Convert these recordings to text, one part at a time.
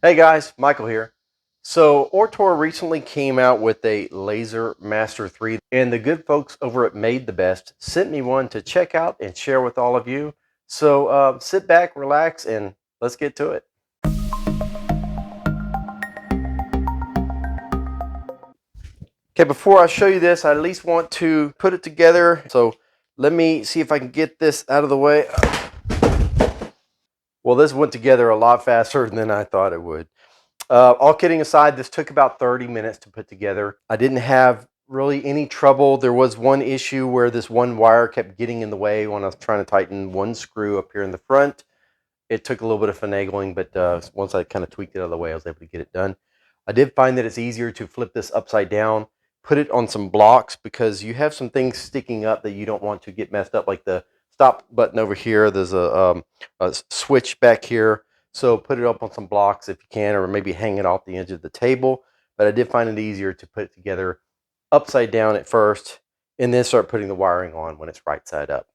Hey guys, Michael here. So Ortur recently came out with a Laser Master 3, and the good folks over at Made the Best sent me one to check out and share with all of you. So sit back, relax, and let's get to it. Okay, before I show you this, I at least want to put it together. So let me see if I can get this out of the way. Well, this went together a lot faster than I thought it would. All kidding aside, this took about 30 minutes to put together. I didn't have really any trouble. There was one issue where this one wire kept getting in the way when I was trying to tighten one screw up here in the front. It took a little bit of finagling, but once I kind of tweaked it out of the way, I was able to get it done. I did find that it's easier to flip this upside down, put it on some blocks, because you have some things sticking up that you don't want to get messed up, like the stop button over here. There's a switch back here. So put it up on some blocks if you can, or maybe hang it off the edge of the table. But I did find it easier to put it together upside down at first, and then start putting the wiring on when it's right side up.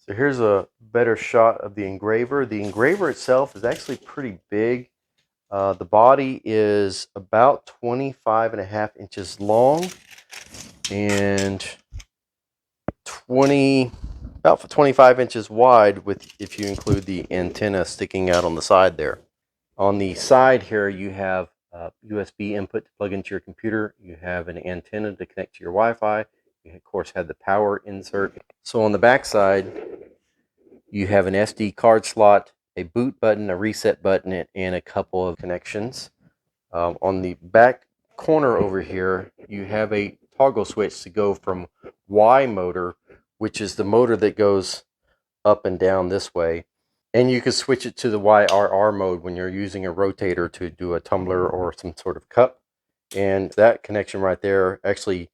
So here's a better shot of the engraver. The engraver itself is actually pretty big. The body is about 25.5 inches long and about 25 inches wide, with if you include the antenna sticking out on the side there. On the side here, you have USB input to plug into your computer. You have an antenna to connect to your Wi-Fi. You, of course, have the power insert. So on the back side, you have an SD card slot, a boot button, a reset button, and a couple of connections. On the back corner over here, you have a toggle switch to go from Y motor, which is the motor that goes up and down this way, and you can switch it to the YRR mode when you're using a rotator to do a tumbler or some sort of cup. And that connection right there actually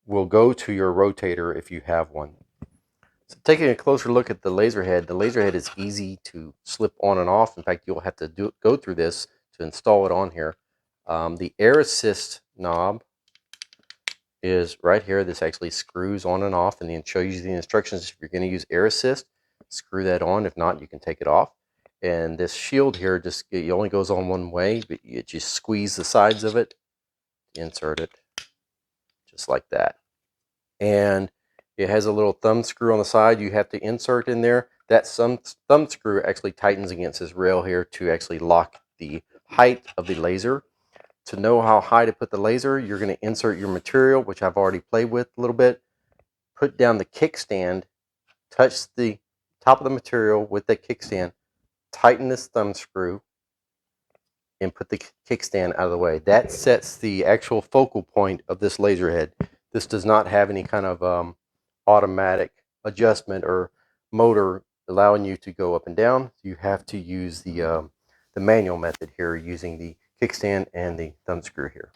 will go to your rotator if you have one. So taking a closer look at the laser head is easy to slip on and off. In fact, you'll have to go through this to install it on here. The air assist knob is right here. This actually screws on and off, and then shows you the instructions. If you're going to use air assist, screw that on. If not, you can take it off. And this shield here, it only goes on one way, but you just squeeze the sides of it, insert it, just like that. And it has a little thumb screw on the side you have to insert in there. That thumb screw actually tightens against this rail here to actually lock the height of the laser. To know how high to put the laser, you're going to insert your material, which I've already played with a little bit. Put down the kickstand, touch the top of the material with the kickstand, tighten this thumb screw, and put the kickstand out of the way. That sets the actual focal point of this laser head. This does not have any kind of automatic adjustment or motor allowing you to go up and down. You have to use the manual method here, using the kickstand and the thumb screw here.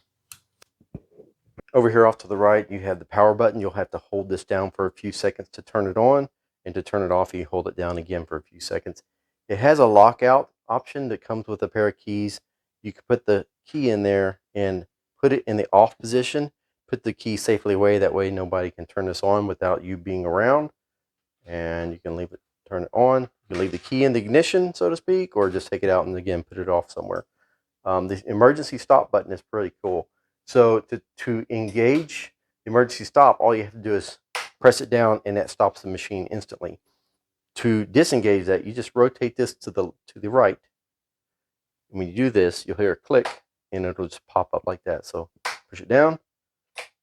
Over here off to the right, you have the power button. You'll have to hold this down for a few seconds to turn it on, and to turn it off, you hold it down again for a few seconds. It has a lockout option that comes with a pair of keys. You can put the key in there and put it in the off position. Put the key safely away. That way nobody can turn this on without you being around. And you can leave it, turn it on. You can leave the key in the ignition, so to speak, or just take it out and again put it off somewhere. The emergency stop button is pretty cool. So to engage the emergency stop, all you have to do is press it down, and that stops the machine instantly. To disengage that, you just rotate this to the right. And when you do this, you'll hear a click, and it'll just pop up like that. So push it down,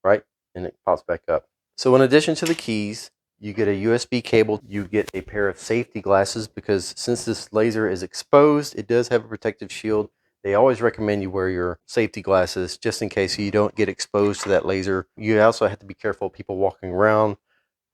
right, and it pops back up. So in addition to the keys, you get a USB cable. You get a pair of safety glasses, because since this laser is exposed, it does have a protective shield. They always recommend you wear your safety glasses just in case you don't get exposed to that laser. You also have to be careful of people walking around.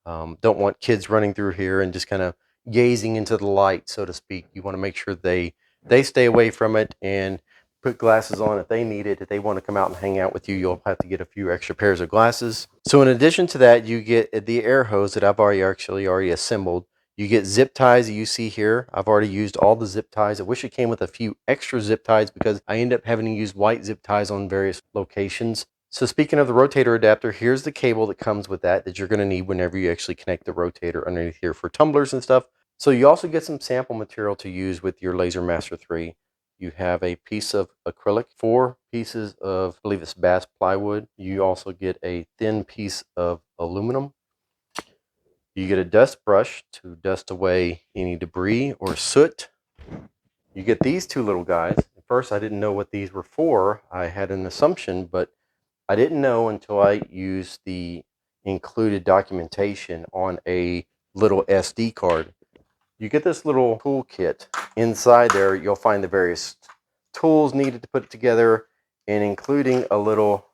Don't want kids running through here and just kind of gazing into the light, so to speak. You want to make sure they stay away from it, and put glasses on if they need it. If they want to come out and hang out with you, you'll have to get a few extra pairs of glasses. So in addition to that, you get the air hose that I've already assembled. You get zip ties that you see here. I've already used all the zip ties. I wish it came with a few extra zip ties, because I end up having to use white zip ties on various locations. So speaking of the rotator adapter, here's the cable that comes with that you're going to need whenever you actually connect the rotator underneath here for tumblers and stuff. So you also get some sample material to use with your Laser Master 3. you have a piece of acrylic, 4 pieces of, I believe it's bass plywood. You also get a thin piece of aluminum. You get a dust brush to dust away any debris or soot. You get these 2 little guys. At first, I didn't know what these were for. I had an assumption, but I didn't know until I used the included documentation on a little SD card. You get this little toolkit. Inside there, you'll find the various tools needed to put it together, and including a little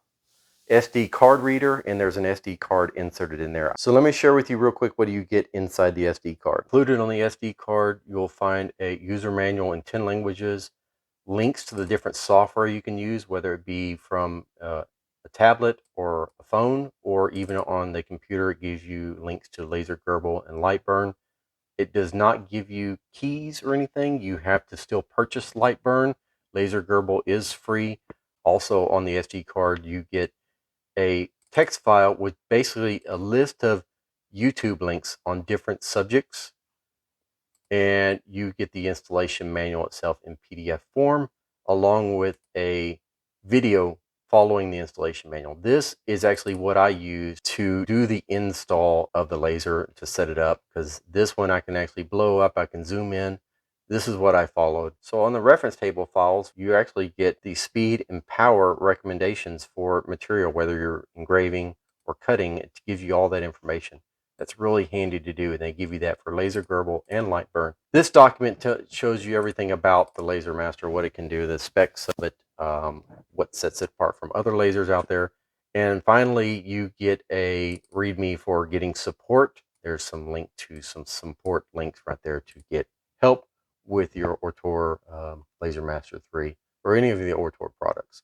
SD card reader, and there's an SD card inserted in there. So let me share with you real quick what do you get inside the SD card. Included on the SD card, you'll find a user manual in 10 languages, links to the different software you can use, whether it be from a tablet or a phone, or even on the computer. It gives you links to Laser Gerbil and Lightburn. It does not give you keys or anything. You have to still purchase Lightburn. Laser Gerbil is free. Also on the SD card, you get a text file with basically a list of YouTube links on different subjects, and you get the installation manual itself in PDF form, along with a video following the installation manual. This is actually what I use to do the install of the laser, to set it up, because this one I can actually blow up, I can zoom in. This is what I followed. So on the reference table files, you actually get the speed and power recommendations for material, whether you're engraving or cutting. It gives you all that information. That's really handy to do, and they give you that for Laser Gerbil and Lightburn. This document shows you everything about the Laser Master, what it can do, the specs of it, what sets it apart from other lasers out there. And finally, you get a README for getting support. There's some link to some support links right there to get help with your Ortur Laser Master 3 or any of the Ortur products.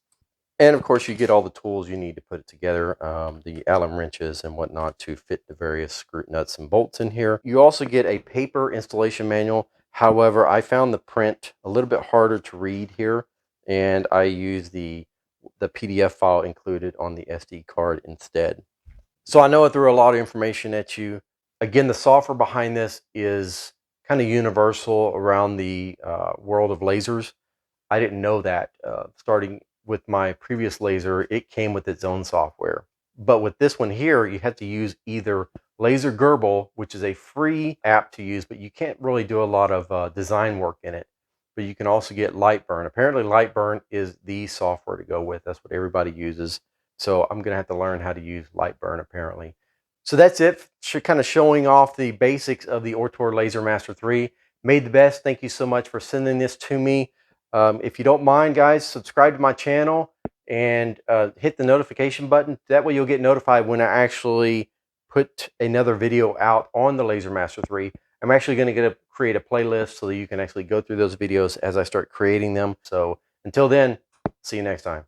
And of course, you get all the tools you need to put it together, the Allen wrenches and whatnot to fit the various screw nuts and bolts in here. You also get a paper installation manual. However, I found the print a little bit harder to read here, and I use the PDF file included on the SD card instead. So I know I threw a lot of information at you. Again, the software behind this is kind of universal around the world of lasers. I didn't know that. Starting with my previous laser, it came with its own software. But with this one here, you have to use either Laser Gerbil, which is a free app to use, but you can't really do a lot of design work in it. But you can also get Lightburn. Apparently Lightburn is the software to go with. That's what everybody uses. So I'm going to have to learn how to use Lightburn apparently. So that's it. Kind of showing off the basics of the Ortur Laser Master 3. Made the best. Thank you so much for sending this to me. If you don't mind, guys, subscribe to my channel and hit the notification button. That way you'll get notified when I actually put another video out on the Laser Master 3. I'm actually going to create a playlist so that you can actually go through those videos as I start creating them. So until then, see you next time.